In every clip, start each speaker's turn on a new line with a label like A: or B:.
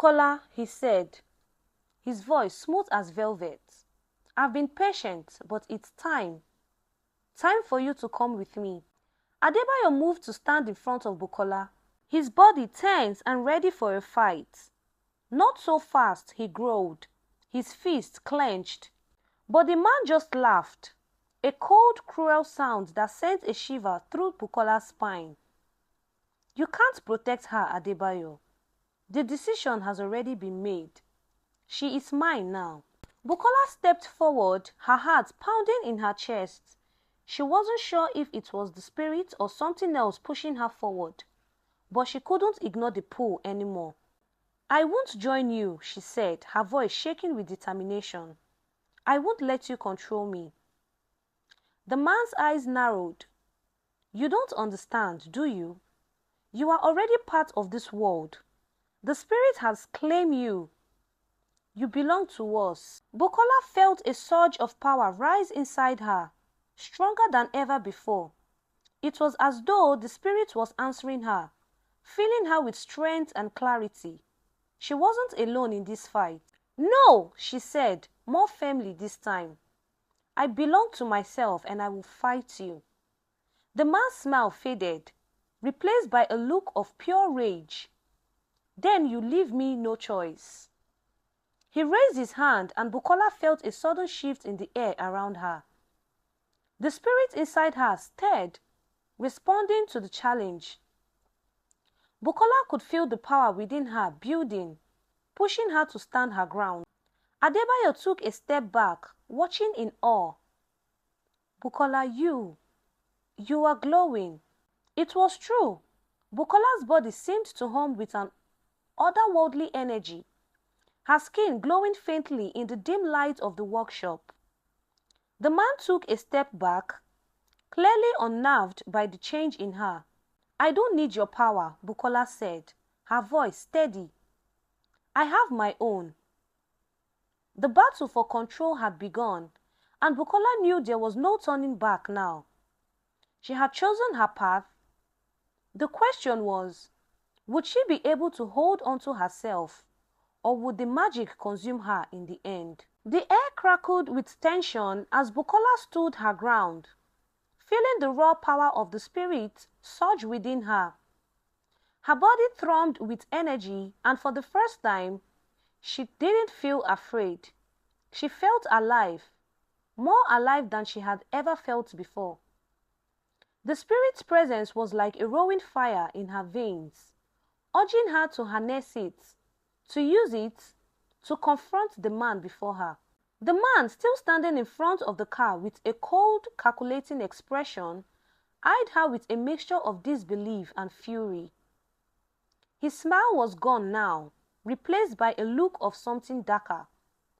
A: Bukola, he said, his voice smooth as velvet. I've been patient, but it's time. Time for you to come with me. Adebayo moved to stand in front of Bukola, his body tense and ready for a fight. Not so fast, he growled, his fist clenched. But the man just laughed, a cold, cruel sound that sent a shiver through Bukola's spine. You can't protect her, Adebayo. The decision has already been made. She is mine now. Bukola stepped forward, her heart pounding in her chest. She wasn't sure if it was the spirit or something else pushing her forward, but she couldn't ignore the pull anymore. I won't join you, she said, her voice shaking with determination. I won't let you control me. The man's eyes narrowed. You don't understand, do you? You are already part of this world. The spirit has claimed you. You belong to us. Bukola felt a surge of power rise inside her, stronger than ever before. It was as though the spirit was answering her, filling her with strength and clarity. She wasn't alone in this fight. No, she said, more firmly this time. I belong to myself and I will fight you. The man's smile faded, replaced by a look of pure rage. Then you leave me no choice. He raised his hand and Bukola felt a sudden shift in the air around her. The spirit inside her stirred, responding to the challenge. Bukola could feel the power within her building, pushing her to stand her ground. Adebayo took a step back, watching in awe. Bukola, you are glowing. It was true. Bukola's body seemed to hum with an otherworldly energy, her skin glowing faintly in the dim light of the workshop. The man took a step back, clearly unnerved by the change in her. I don't need your power, Bukola said, her voice steady. I have my own. The battle for control had begun, and Bukola knew there was no turning back now. She had chosen her path. The question was, would she be able to hold onto herself, or would the magic consume her in the end? The air crackled with tension as Bukola stood her ground, feeling the raw power of the spirit surge within her. Her body thrummed with energy, and for the first time, she didn't feel afraid. She felt alive, more alive than she had ever felt before. The spirit's presence was like a roaring fire in her veins, urging her to harness it, to use it, to confront the man before her. The man, still standing in front of the car with a cold, calculating expression, eyed her with a mixture of disbelief and fury. His smile was gone now, replaced by a look of something darker,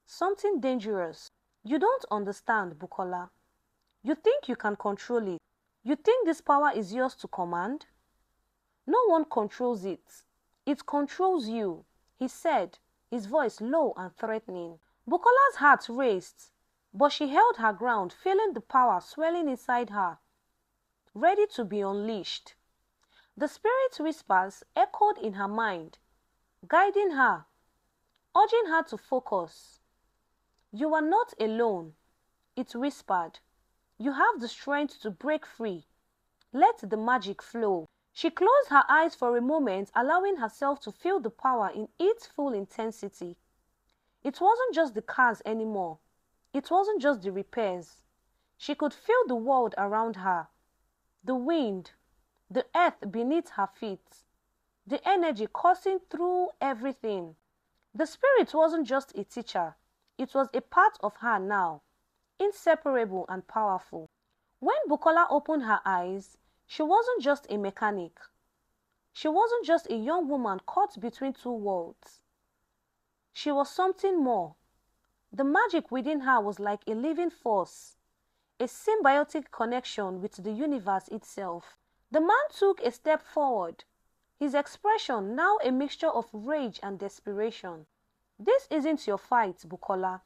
A: something dangerous. You don't understand, Bukola. You think you can control it. You think this power is yours to command? No one controls it. It controls you, he said, his voice low and threatening. Bukola's heart raced, but she held her ground, feeling the power swelling inside her, ready to be unleashed. The spirit's whispers echoed in her mind, guiding her, urging her to focus. You are not alone, it whispered. You have the strength to break free. Let the magic flow. She closed her eyes for a moment, allowing herself to feel the power in its full intensity. It wasn't just the cars anymore. It wasn't just the repairs. She could feel the world around her, the wind, the earth beneath her feet, the energy coursing through everything. The spirit wasn't just a teacher. It was a part of her now, inseparable and powerful. When Bukola opened her eyes, she wasn't just a mechanic. She wasn't just a young woman caught between two worlds. She was something more. The magic within her was like a living force, a symbiotic connection with the universe itself. The man took a step forward, his expression now a mixture of rage and desperation. This isn't your fight, Bukola.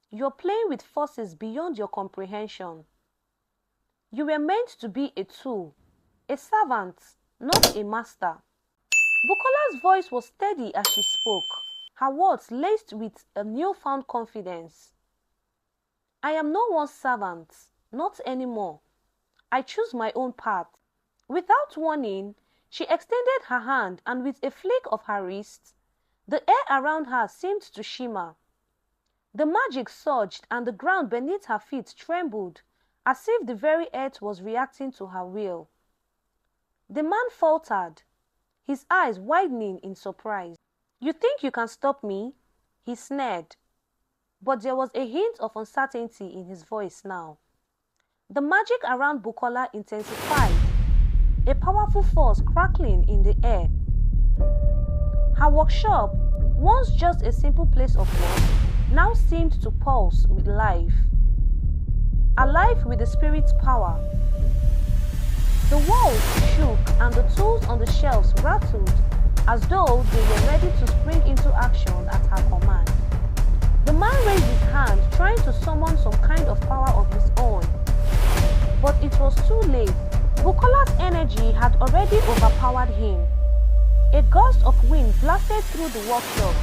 A: You're playing with forces beyond your comprehension. You were meant to be a tool, a servant, not a master. Bukola's voice was steady as she spoke, her words laced with a newfound confidence. I am no one's servant, not anymore. I choose my own path. Without warning, she extended her hand, and with a flick of her wrist, the air around her seemed to shimmer. The magic surged, and the ground beneath her feet trembled, as if the very earth was reacting to her will. The man faltered, his eyes widening in surprise. You think you can stop me? He sneered, but there was a hint of uncertainty in his voice now. The magic around Bukola intensified, a powerful force crackling in the air. Her workshop, once just a simple place of work, now seemed to pulse with life. Alive with the spirit's power. The walls shook and the tools on the shelves rattled as though they were ready to spring into action at her command. The man raised his hand, trying to summon some kind of power of his own. But it was too late. Bukola's energy had already overpowered him. A gust of wind blasted through the workshop,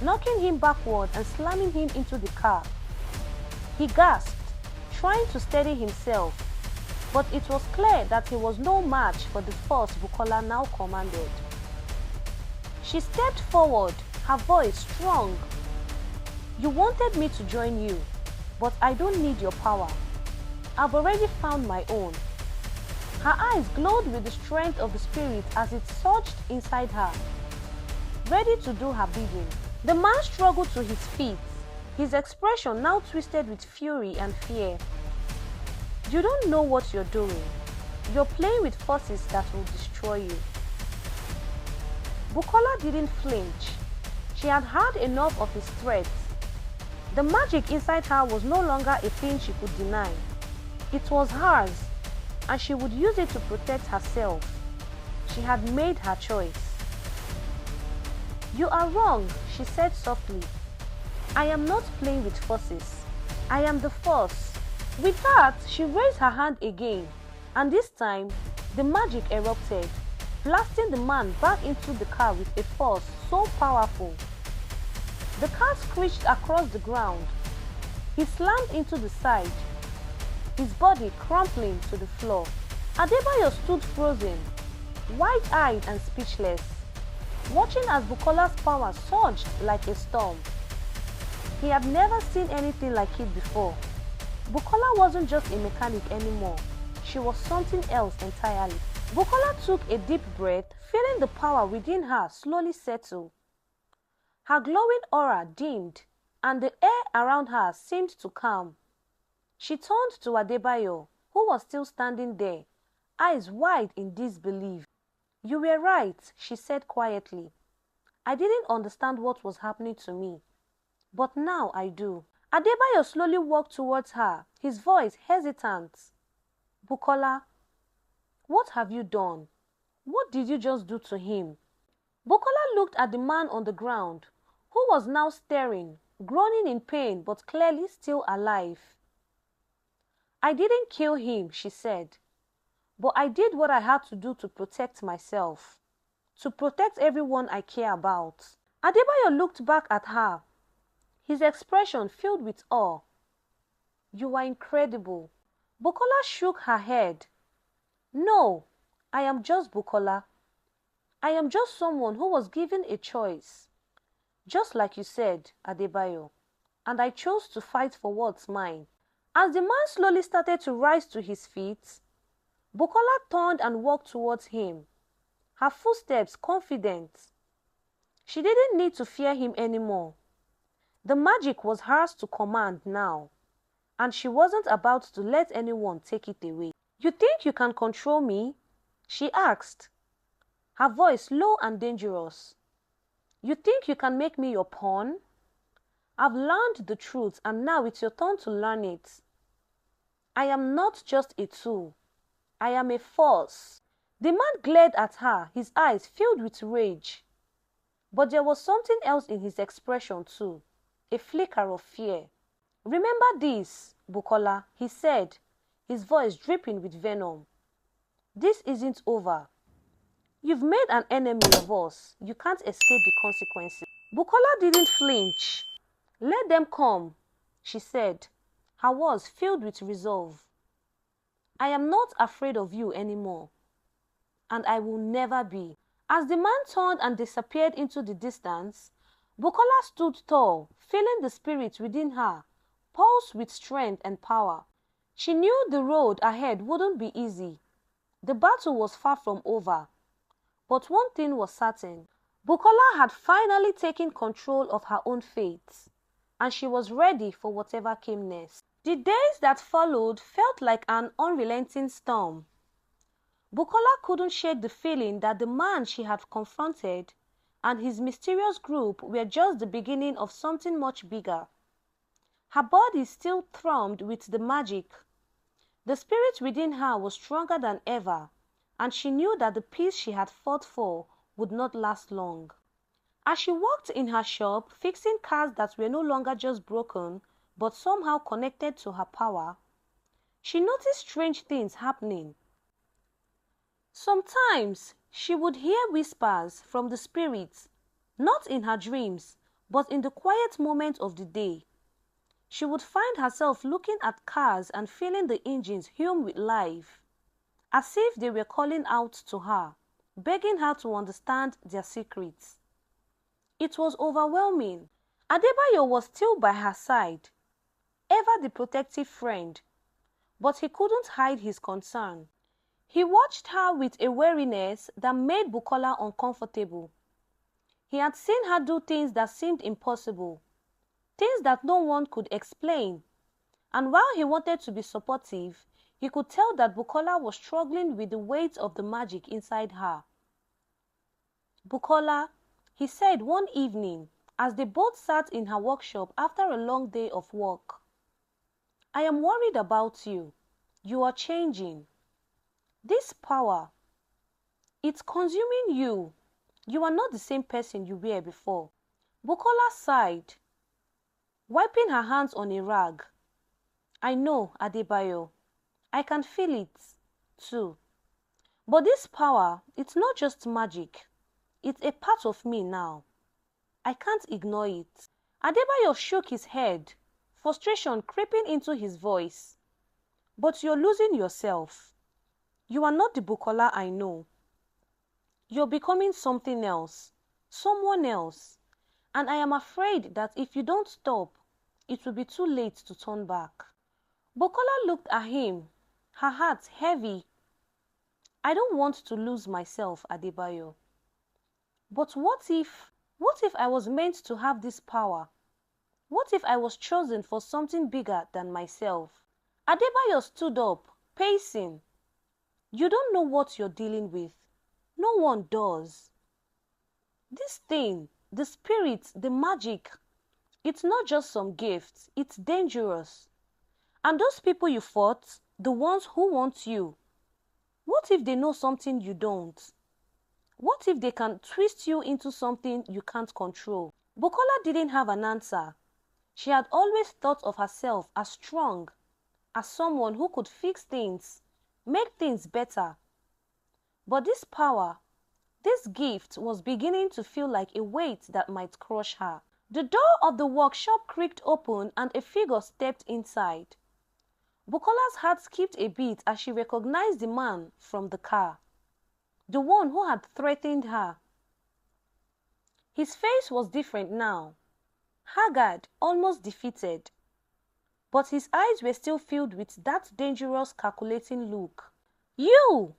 A: knocking him backward and slamming him into the car. He gasped, trying to steady himself, but it was clear that he was no match for the force Bukola now commanded. She stepped forward, her voice strong. You wanted me to join you, but I don't need your power. I've already found my own. Her eyes glowed with the strength of the spirit as it surged inside her, ready to do her bidding. The man struggled to his feet, his expression now twisted with fury and fear. You don't know what you're doing. You're playing with forces that will destroy you. Bukola didn't flinch. She had had enough of his threats. The magic inside her was no longer a thing she could deny. It was hers, and she would use it to protect herself. She had made her choice. You are wrong, she said softly. I am not playing with forces. I am the force. With that, she raised her hand again, and this time, the magic erupted, blasting the man back into the car with a force so powerful. The car screeched across the ground. He slammed into the side, his body crumpling to the floor. Adebayo stood frozen, wide-eyed and speechless, watching as Bukola's power surged like a storm. He had never seen anything like it before. Bukola wasn't just a mechanic anymore. She was something else entirely. Bukola took a deep breath, feeling the power within her slowly settle. Her glowing aura dimmed, and the air around her seemed to calm. She turned to Adebayo, who was still standing there, eyes wide in disbelief. You were right, she said quietly. I didn't understand what was happening to me, but now I do. Adebayo slowly walked towards her, his voice hesitant. Bukola, what have you done? What did you just do to him? Bukola looked at the man on the ground, who was now staring, groaning in pain but clearly still alive. I didn't kill him, she said, but I did what I had to do to protect myself, to protect everyone I care about. Adebayo looked back at her, his expression filled with awe. You are incredible. Bukola shook her head. No, I am just Bukola. I am just someone who was given a choice. Just like you said, Adebayo, and I chose to fight for what's mine. As the man slowly started to rise to his feet, Bukola turned and walked towards him, her footsteps confident. She didn't need to fear him anymore. The magic was hers to command now, and she wasn't about to let anyone take it away. You think you can control me? She asked, her voice low and dangerous. You think you can make me your pawn? I've learned the truth, and now it's your turn to learn it. I am not just a tool. I am a force. The man glared at her, his eyes filled with rage. But there was something else in his expression too, a flicker of fear. Remember this, Bukola, he said, his voice dripping with venom. This isn't over. You've made an enemy of us. You can't escape the consequences. Bukola didn't flinch. "Let them come," she said, her words filled with resolve. "I am not afraid of you anymore, and I will never be." As the man turned and disappeared into the distance, Bukola stood tall, feeling the spirit within her pulse with strength and power. She knew the road ahead wouldn't be easy. The battle was far from over. But one thing was certain: Bukola had finally taken control of her own fate, and she was ready for whatever came next. The days that followed felt like an unrelenting storm. Bukola couldn't shake the feeling that the man she had confronted and his mysterious group were just the beginning of something much bigger. Her body still thrummed with the magic. The spirit within her was stronger than ever, and she knew that the peace she had fought for would not last long. As she worked in her shop, fixing cars that were no longer just broken, but somehow connected to her power, she noticed strange things happening. Sometimes she would hear whispers from the spirits, not in her dreams, but in the quiet moments of the day. She would find herself looking at cars and feeling the engines hum with life, as if they were calling out to her, begging her to understand their secrets. It was overwhelming. Adebayo was still by her side, ever the protective friend, but he couldn't hide his concern. He watched her with a wariness that made Bukola uncomfortable. He had seen her do things that seemed impossible, things that no one could explain, and while he wanted to be supportive, he could tell that Bukola was struggling with the weight of the magic inside her. "Bukola," he said one evening as they both sat in her workshop after a long day of work, "I am worried about you. You are changing. This power, it's consuming you. You are not the same person you were before." Bukola sighed, wiping her hands on a rag. "I know, Adebayo. I can feel it, too. But this power, it's not just magic. It's a part of me now. I can't ignore it." Adebayo shook his head, frustration creeping into his voice. "But you're losing yourself. You are not the Bukola I know. You're becoming something else, someone else, and I am afraid that if you don't stop, it will be too late to turn back." Bukola looked at him, her heart heavy. "I don't want to lose myself, Adebayo. But what if I was meant to have this power? What if I was chosen for something bigger than myself?" Adebayo stood up, pacing. "You don't know what you're dealing with. No one does. This thing, the spirit, the magic, it's not just some gift. It's dangerous. And those people you fought, the ones who want you, what if they know something you don't? What if they can twist you into something you can't control?" Bukola didn't have an answer. She had always thought of herself as strong, as someone who could fix things, make things better. But this power, this gift was beginning to feel like a weight that might crush her. The door of the workshop creaked open and a figure stepped inside. Bukola's heart skipped a beat as she recognized the man from the car, the one who had threatened her. His face was different now, haggard, almost defeated. But his eyes were still filled with that dangerous, calculating look. "You!"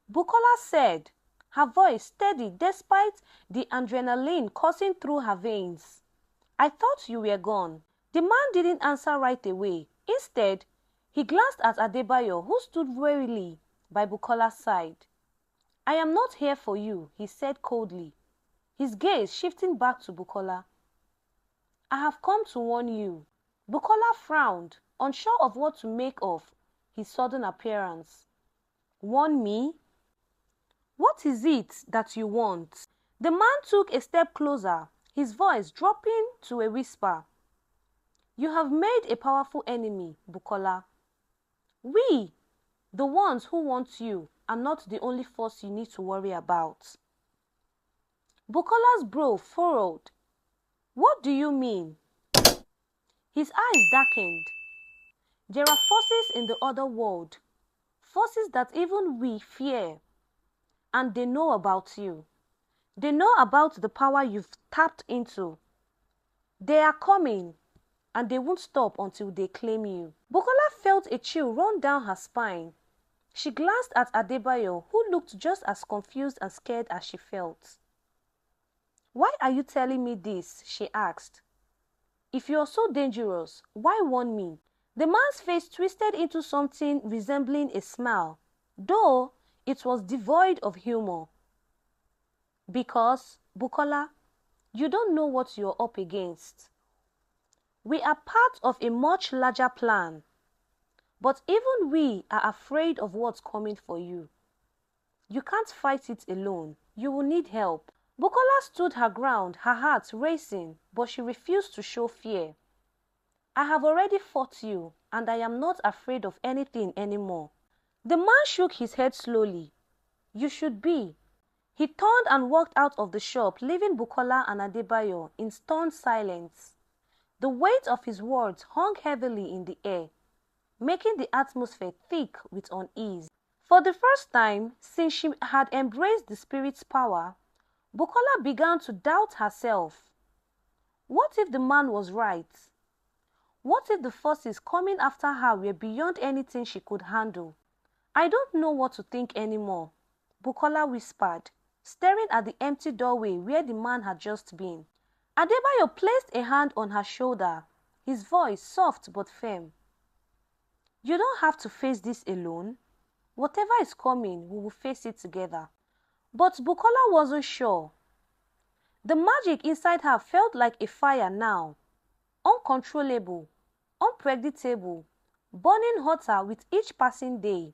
A: Bukola said, her voice steady despite the adrenaline coursing through her veins. "I thought you were gone." The man didn't answer right away. Instead, he glanced at Adebayo, who stood warily by Bukola's side. "I am not here for you," he said coldly, his gaze shifting back to Bukola. "I have come to warn you." Bukola frowned, unsure of what to make of his sudden appearance. "Warn me? What is it that you want?" The man took a step closer, his voice dropping to a whisper. "You have made a powerful enemy, Bukola. We, the ones who want you, are not the only force you need to worry about." Bukola's brow furrowed. What do you mean? His eyes darkened. There are forces in the other world, forces that even we fear, and they know about you. They know about the power you've tapped into. They are coming, and they won't stop until they claim you. Bukola felt a chill run down her spine. She glanced at Adebayo, who looked just as confused and scared as she felt. "Why are you telling me this?" she asked. "If you're so dangerous, why warn me?" The man's face twisted into something resembling a smile, though it was devoid of humor. "Because, Bukola, you don't know what you're up against. We are part of a much larger plan, but even we are afraid of what's coming for you. You can't fight it alone. You will need help." Bukola stood her ground, her heart racing, but she refused to show fear. "I have already fought you, and I am not afraid of anything anymore." The man shook his head slowly. "You should be." He turned and walked out of the shop, leaving Bukola and Adebayo in stunned silence. The weight of his words hung heavily in the air, making the atmosphere thick with unease. For the first time since she had embraced the spirit's power, Bukola began to doubt herself. What if the man was right? What if the forces coming after her were beyond anything she could handle? "I don't know what to think anymore," Bukola whispered, staring at the empty doorway where the man had just been. Adebayo placed a hand on her shoulder, his voice soft but firm. "You don't have to face this alone. Whatever is coming, we will face it together." But Bukola wasn't sure. The magic inside her felt like a fire now, uncontrollable, unpredictable, burning hotter with each passing day.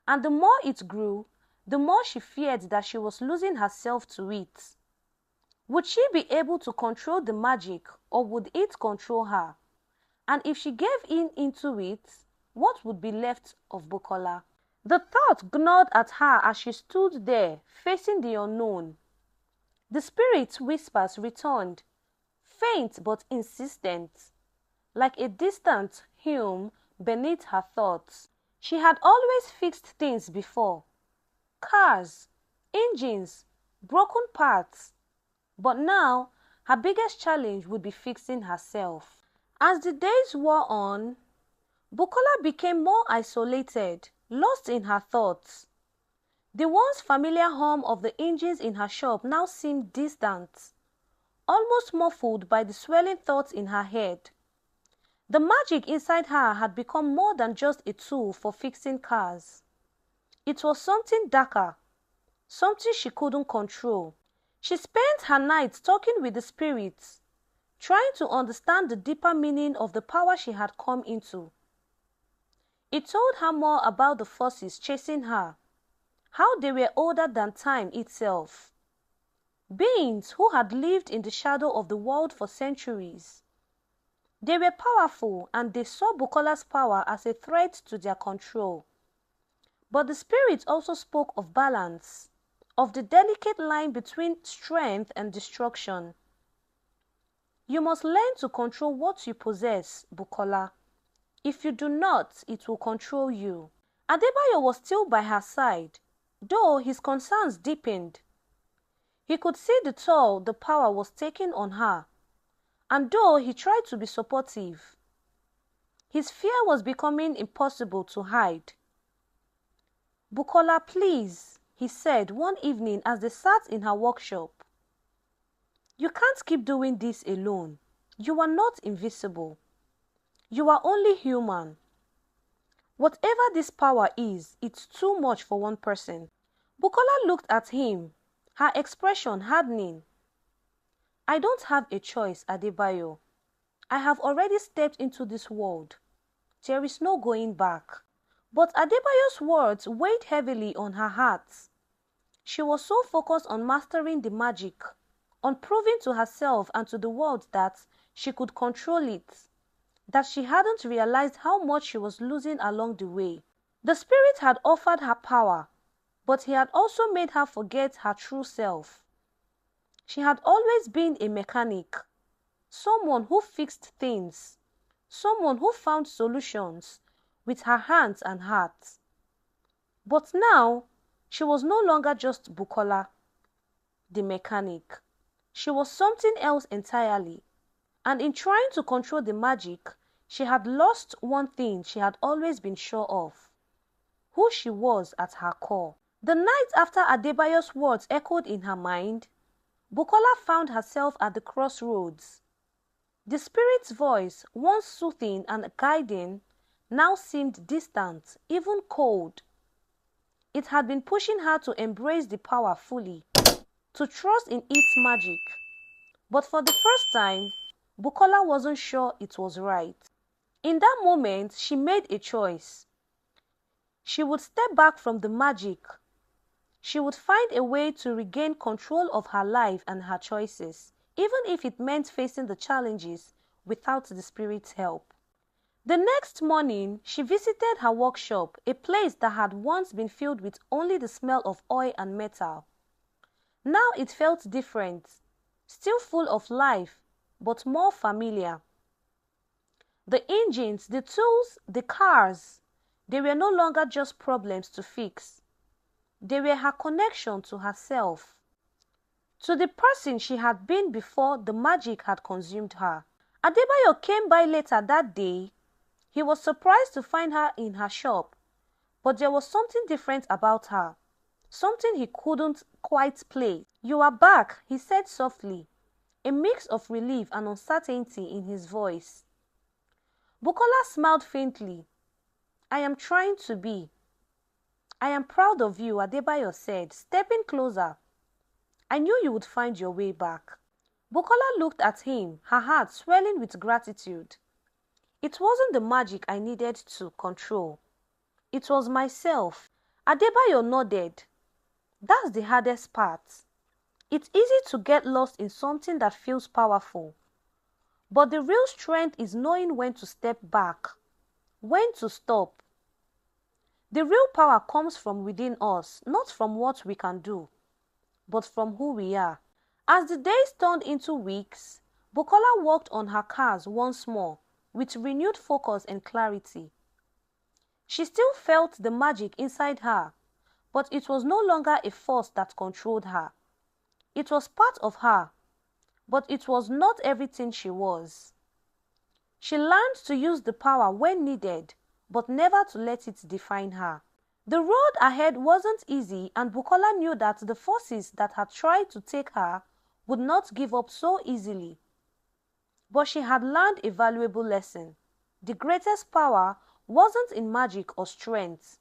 A: And the more it grew, the more she feared that she was losing herself to it. Would she be able to control the magic, or would it control her? And if she gave into it, what would be left of Bukola? The thought gnawed at her as she stood there, facing the unknown. The spirit's whispers returned, faint but insistent, like a distant hum beneath her thoughts. She had always fixed things before. Cars, engines, broken parts. But now, her biggest challenge would be fixing herself. As the days wore on, Bukola became more isolated, lost in her thoughts. The once familiar hum of the engines in her shop now seemed distant, almost muffled by the swirling thoughts in her head. The magic inside her had become more than just a tool for fixing cars. It was something darker, something she couldn't control. She spent her nights talking with the spirits, trying to understand the deeper meaning of the power she had come into. It told her more about the forces chasing her, how they were older than time itself, beings who had lived in the shadow of the world for centuries. They were powerful, and they saw Bukola's power as a threat to their control. But the spirit also spoke of balance, of the delicate line between strength and destruction. "You must learn to control what you possess, Bukola. If you do not, it will control you." Adebayo was still by her side, though his concerns deepened. He could see the toll the power was taking on her, and though he tried to be supportive, his fear was becoming impossible to hide. "Bukola, please," he said one evening as they sat in her workshop. "You can't keep doing this alone. You are not invisible. You are only human. Whatever this power is, it's too much for one person." Bukola looked at him, her expression hardening. "I don't have a choice, Adebayo. I have already stepped into this world. There is no going back." But Adebayo's words weighed heavily on her heart. She was so focused on mastering the magic, on proving to herself and to the world that she could control it, that she hadn't realized how much she was losing along the way. The spirit had offered her power, but he had also made her forget her true self. She had always been a mechanic, someone who fixed things, someone who found solutions with her hands and heart. But now, she was no longer just Bukola, the mechanic. She was something else entirely. And in trying to control the magic, she had lost one thing she had always been sure of: who she was at her core. The night after Adebayo's words echoed in her mind, Bukola found herself at the crossroads. The spirit's voice, once soothing and guiding, now seemed distant, even cold. It had been pushing her to embrace the power fully, to trust in its magic. But for the first time, Bukola wasn't sure it was right. In that moment, she made a choice. She would step back from the magic. She would find a way to regain control of her life and her choices, even if it meant facing the challenges without the spirit's help. The next morning, she visited her workshop, a place that had once been filled with only the smell of oil and metal. Now it felt different, still full of life, but more familiar. The engines, the tools, the cars, they were no longer just problems to fix. They were her connection to herself, to the person she had been before the magic had consumed her. Adebayo came by later that day. He was surprised to find her in her shop, but there was something different about her, something he couldn't quite place. "You are back," he said softly, a mix of relief and uncertainty in his voice. Bukola smiled faintly. "I am trying to be." "I am proud of you," Adebayo said, stepping closer. "I knew you would find your way back." Bukola looked at him, her heart swelling with gratitude. "It wasn't the magic I needed to control. It was myself." Adebayo nodded. "That's the hardest part. It's easy to get lost in something that feels powerful. But the real strength is knowing when to step back, when to stop. The real power comes from within us, not from what we can do, but from who we are." As the days turned into weeks, Bukola worked on her cars once more, with renewed focus and clarity. She still felt the magic inside her, but it was no longer a force that controlled her. It was part of her, but it was not everything she was. She learned to use the power when needed, but never to let it define her. The road ahead wasn't easy, and Bukola knew that the forces that had tried to take her would not give up so easily. But she had learned a valuable lesson. The greatest power wasn't in magic or strength.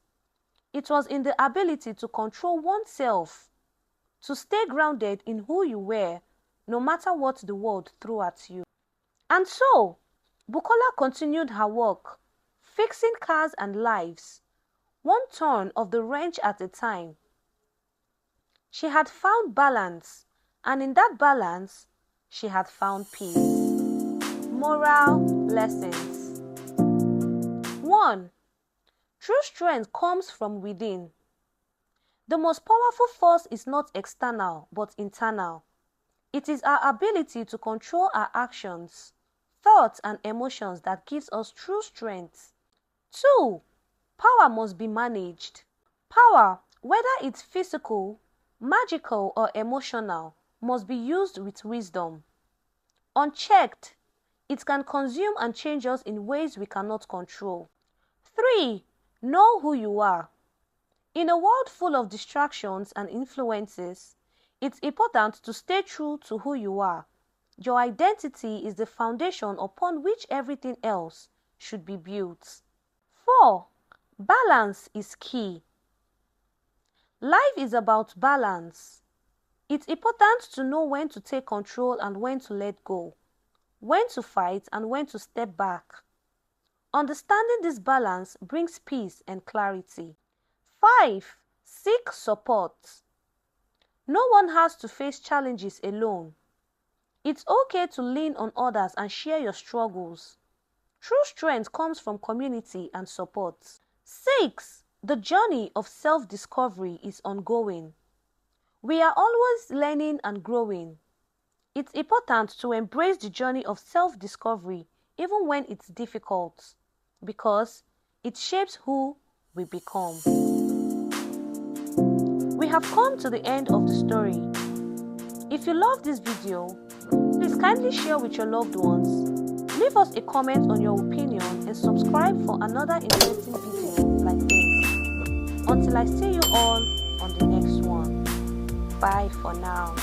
A: It was in the ability to control oneself, to stay grounded in who you were, no matter what the world threw at you. And so, Bukola continued her work, fixing cars and lives, one turn of the wrench at a time. She had found balance, and in that balance, she had found peace. Moral lessons. 1. True strength comes from within. The most powerful force is not external, but internal. It is our ability to control our actions, thoughts, and emotions that gives us true strength. 2. Power must be managed. Power, whether it's physical, magical, or emotional, must be used with wisdom. Unchecked, it can consume and change us in ways we cannot control. 3. Know who you are. In a world full of distractions and influences, it's important to stay true to who you are. Your identity is the foundation upon which everything else should be built. 4. Balance is key. Life is about balance. It's important to know when to take control and when to let go, when to fight and when to step back. Understanding this balance brings peace and clarity. 5. Seek support. No one has to face challenges alone. It's okay to lean on others and share your struggles. True strength comes from community and support. 6. The journey of self-discovery is ongoing. We are always learning and growing. It's important to embrace the journey of self-discovery even when it's difficult, because it shapes who we become. We have come to the end of the story. If you love this video, please kindly share with your loved ones. Leave us a comment on your opinion and subscribe for another interesting video like this. Until I see you all on the next one. Bye for now.